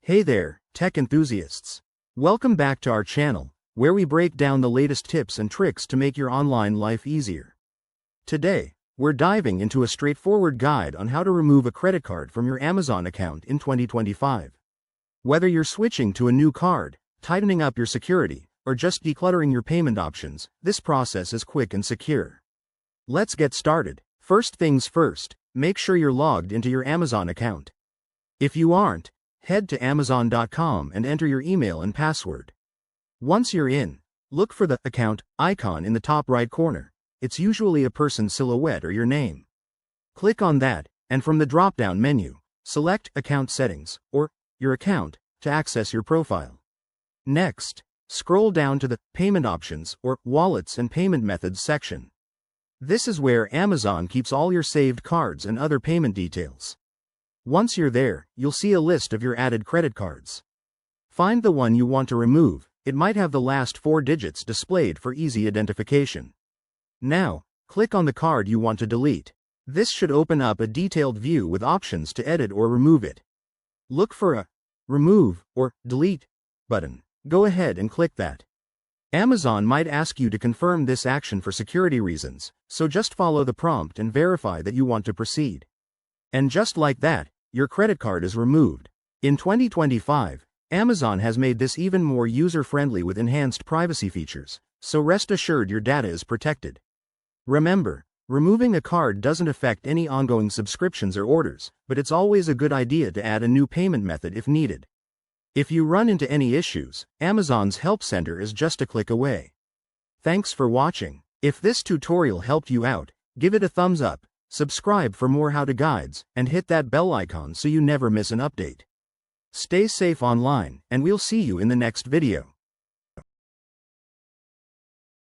Hey there, tech enthusiasts. Welcome back to our channel, where we break down the latest tips and tricks to make your online life easier. Today, we're diving into a straightforward guide on how to remove a credit card from your Amazon account in 2025. Whether you're switching to a new card, tightening up your security, or just decluttering your payment options, this process is quick and secure. Let's get started. First things first, make sure you're logged into your Amazon account. If you aren't, head to Amazon.com and enter your email and password. Once you're in, look for the account icon in the top right corner. It's usually a person's silhouette or your name. Click on that, and from the drop-down menu, select Account Settings, or Your Account, to access your profile. Next, scroll down to the Payment Options or Wallets and Payment Methods section. This is where Amazon keeps all your saved cards and other payment details. Once you're there, you'll see a list of your added credit cards. Find the one you want to remove. It might have the last 4 digits displayed for easy identification. Now, click on the card you want to delete. This should open up a detailed view with options to edit or remove it. Look for a Remove or Delete button. Go ahead and click that. Amazon might ask you to confirm this action for security reasons, so just follow the prompt and verify that you want to proceed. And just like that, your credit card is removed. In 2025, Amazon has made this even more user-friendly with enhanced privacy features, so rest assured your data is protected. Remember, removing a card doesn't affect any ongoing subscriptions or orders, but it's always a good idea to add a new payment method if needed. If you run into any issues, Amazon's Help Center is just a click away. Thanks for watching. If this tutorial helped you out, give it a thumbs up, subscribe for more how-to guides, and hit that bell icon so you never miss an update. Stay safe online, and we'll see you in the next video.